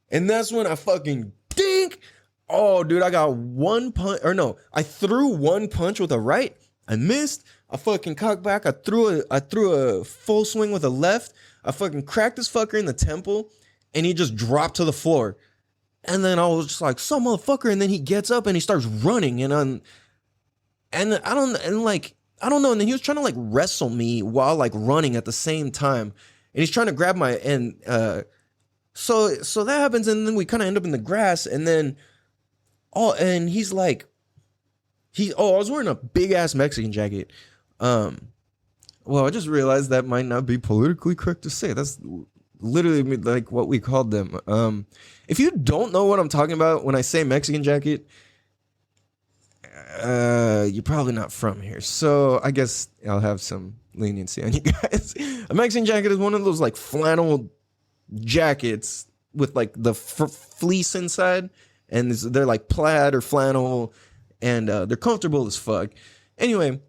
A: And that's when I fucking dink. Oh, dude, I got one punch. Or no, I threw one punch with a right. I missed. I fucking cocked back. I threw a full swing with a left. I fucking cracked this fucker in the temple. And he just dropped to the floor. And then I was just like, some motherfucker. And then he gets up and he starts running. And I don't know. And then he was trying to like wrestle me while like running at the same time. And he's trying to grab my, so that happens. And then we kind of end up in the grass. And then, and he's like, I was wearing a big ass Mexican jacket. Well, I just realized that might not be politically correct to say. That's literally like what we called them. If you don't know what I'm talking about when I say Mexican jacket, you're probably not from here. So I guess I'll have some leniency on you guys. A Mexican jacket is one of those like flannel jackets with like the fleece inside, and they're like plaid or flannel, and they're comfortable as fuck. Anyway,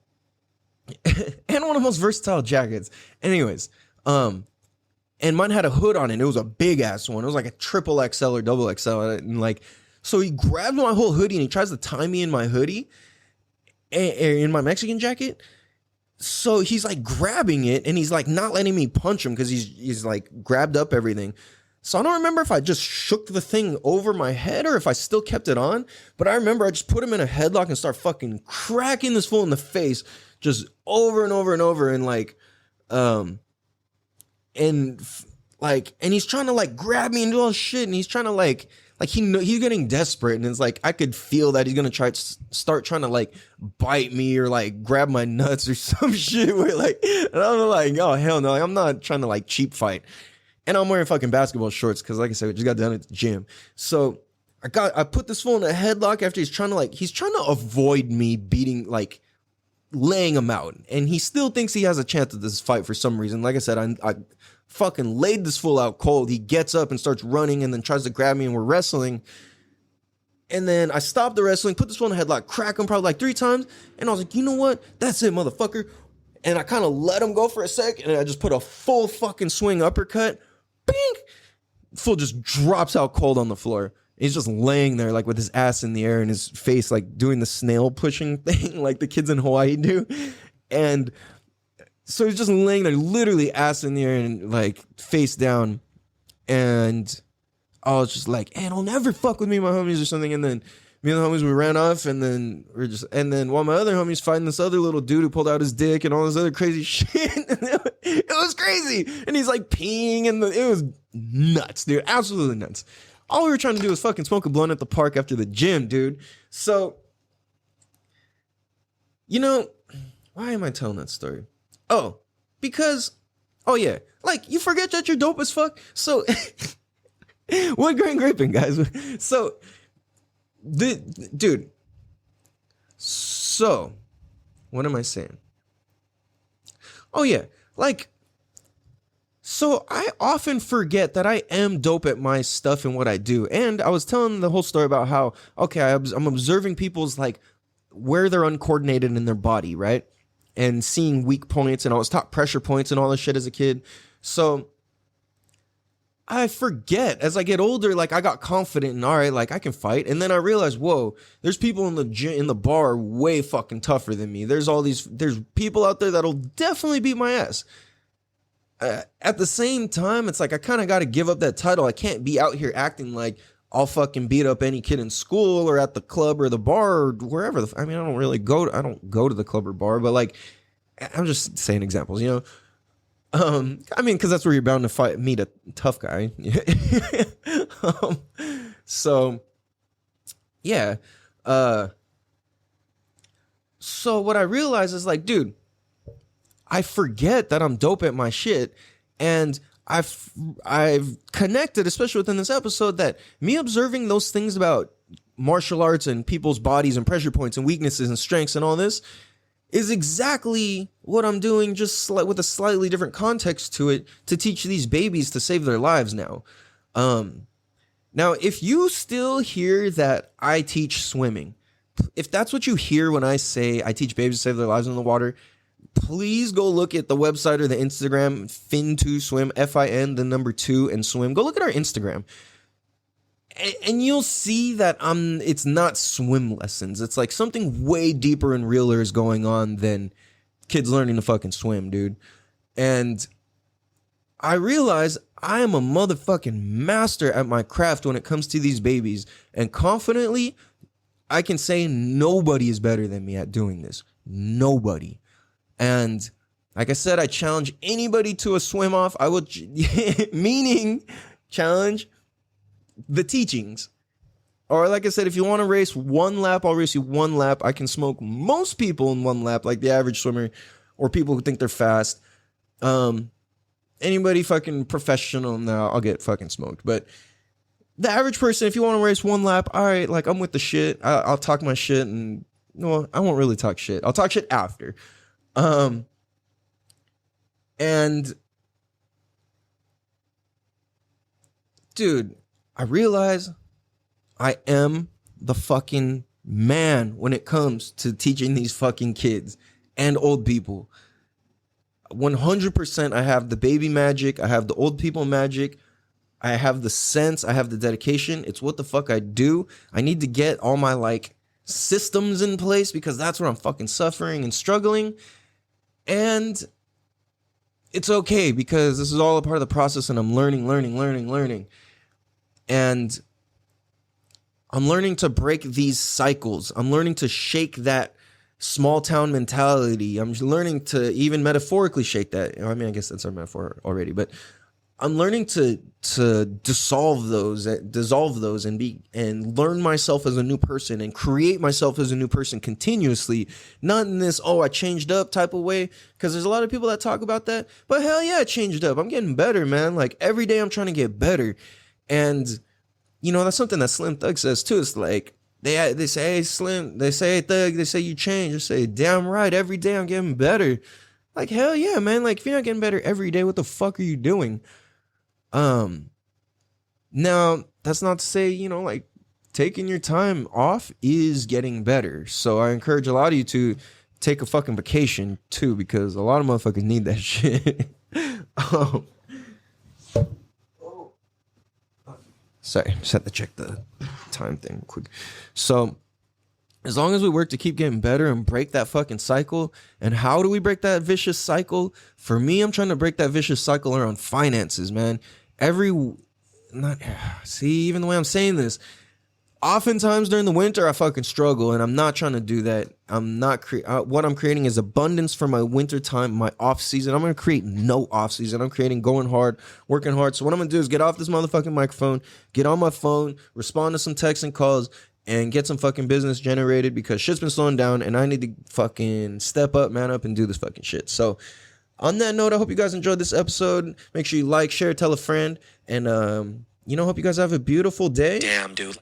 A: and one of the most versatile jackets. Anyways, and mine had a hood on it. It was a big ass one. It was like a triple XL or double XL, and like, so he grabs my whole hoodie and he tries to tie me in my hoodie, in my Mexican jacket. So he's like grabbing it and he's like not letting me punch him because he's like grabbed up everything. So I don't remember if I just shook the thing over my head or if I still kept it on. But I remember I just put him in a headlock and start fucking cracking this fool in the face just over and over and over. And like, and he's trying to like grab me and do all this shit. And he's trying to like he's getting desperate. And it's like, I could feel that he's going to start trying to like bite me or like grab my nuts or some shit. Where like, and I'm like, oh hell no, like, I'm not trying to like cheap fight. And I'm wearing fucking basketball shorts because, like I said, we just got done at the gym. So I put this fool in a headlock after he's trying to avoid me beating, laying him out. And he still thinks he has a chance at this fight for some reason. Like I said, I fucking laid this fool out cold. He gets up and starts running and then tries to grab me and we're wrestling. And then I stopped the wrestling, put this fool in a headlock, crack him probably like 3 times. And I was like, you know what? That's it, motherfucker. And I kind of let him go for a sec. And I just put a full fucking swing uppercut. Bing! Fool just drops out cold on the floor. He's just laying there like with his ass in the air and his face like doing the snail pushing thing like the kids in Hawaii do. And so he's just laying there literally ass in the air and like face down. And I was just like, hey, don't ever fuck with me, my homies or something. And then me and the homies, we ran off and then while my other homies fighting this other little dude who pulled out his dick and all this other crazy shit. It was crazy. And he's like peeing and it was nuts, dude. Absolutely nuts. All we were trying to do was fucking smoke a blunt at the park after the gym, dude. So, you know, why am I telling that story? Oh, because, oh yeah, like, you forget that you're dope as fuck? So, wood grain Grippin, guys. So, dude, so, what am I saying? Oh yeah, like, so I often forget that I am dope at my stuff and what I do. And I was telling the whole story about how, okay, I'm observing people's, like, where they're uncoordinated in their body, right? And seeing weak points, and I was taught pressure points and all this shit as a kid. So I forget as I get older, like, I got confident and all right, like, I can fight. And then I realized, whoa, there's people in the gym, in the bar way fucking tougher than me. There's people out there that'll definitely beat my ass. At the same time, it's like, I kind of got to give up that title. I can't be out here acting like I'll fucking beat up any kid in school or at the club or the bar or wherever. I mean, I don't go to the club or bar, but like, I'm just saying examples, you know? I mean, cause that's where you're bound to meet a tough guy. So yeah. So what I realized is like, dude, I forget that I'm dope at my shit. And I've connected, especially within this episode, that me observing those things about martial arts and people's bodies and pressure points and weaknesses and strengths and all this is exactly what I'm doing, just with a slightly different context to it, to teach these babies to save their lives now. Now, if you still hear that I teach swimming, if that's what you hear when I say I teach babies to save their lives in the water, please go look at the website or the Instagram, Fin2Swim, Fin, the number 2 and swim. Go look at our Instagram. And you'll see that it's not swim lessons. It's like something way deeper and realer is going on than kids learning to fucking swim, dude. And I realize I am a motherfucking master at my craft when it comes to these babies. And confidently, I can say nobody is better than me at doing this. Nobody. And like I said, I challenge anybody to a swim off. I will, meaning challenge the teachings. Or like I said, if you want to race one lap, I'll race you one lap. I can smoke most people in one lap, like the average swimmer or people who think they're fast. Anybody fucking professional now, I'll get fucking smoked. But the average person, if you want to race one lap, all right, like I'm with the shit. I'll talk my shit, and no, I won't really talk shit. I'll talk shit after. And dude, I realize I am the fucking man when it comes to teaching these fucking kids and old people. 100% I have the baby magic. I have the old people magic. I have the sense. I have the dedication. It's what the fuck I do. I need to get all my like systems in place because that's where I'm fucking suffering and struggling. And it's okay because this is all a part of the process and I'm learning. And I'm learning to break these cycles. I'm learning to shake that small town mentality. I'm learning to even metaphorically shake that. I mean, I guess that's our metaphor already, but I'm learning to dissolve those and learn myself as a new person and create myself as a new person continuously, not in this, oh, I changed up type of way. Cause there's a lot of people that talk about that, but hell yeah, I changed up. I'm getting better, man. Like every day I'm trying to get better. And you know, that's something that Slim Thug says too. It's like, they say, hey, Slim, they say, hey, Thug, they say you change. I say, damn right, every day I'm getting better. Like, hell yeah, man. Like, if you're not getting better every day, what the fuck are you doing? Now, that's not to say, you know, like, taking your time off is getting better. So I encourage a lot of you to take a fucking vacation, too, because a lot of motherfuckers need that shit. Sorry, just had to check the time thing quick. So, as long as we work to keep getting better and break that fucking cycle, and how do we break that vicious cycle? For me, I'm trying to break that vicious cycle around finances, man. Even the way I'm saying this, Oftentimes during the winter, I fucking struggle, and I'm not trying to do that. I'm not what I'm creating is abundance for my winter time, my off season. I'm gonna create no off season. I'm creating going hard, working hard. So what I'm gonna do is get off this motherfucking microphone, get on my phone, respond to some texts and calls, and get some fucking business generated because shit's been slowing down, and I need to fucking step up, man up, and do this fucking shit. So on that note, I hope you guys enjoyed this episode. Make sure you like, share, tell a friend, and hope you guys have a beautiful day.
B: Damn, dude.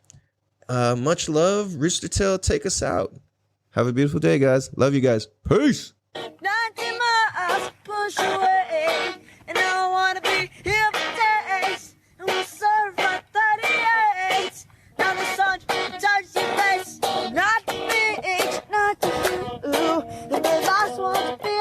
A: Much love. Rooster Tail, take us out. Have a beautiful day, guys. Love you guys. Peace.
D: 90 miles push away, and I don't wanna be here for days. And we serve my 38. Now the sun touches your face, not the beach, not the ooh. The last one to be.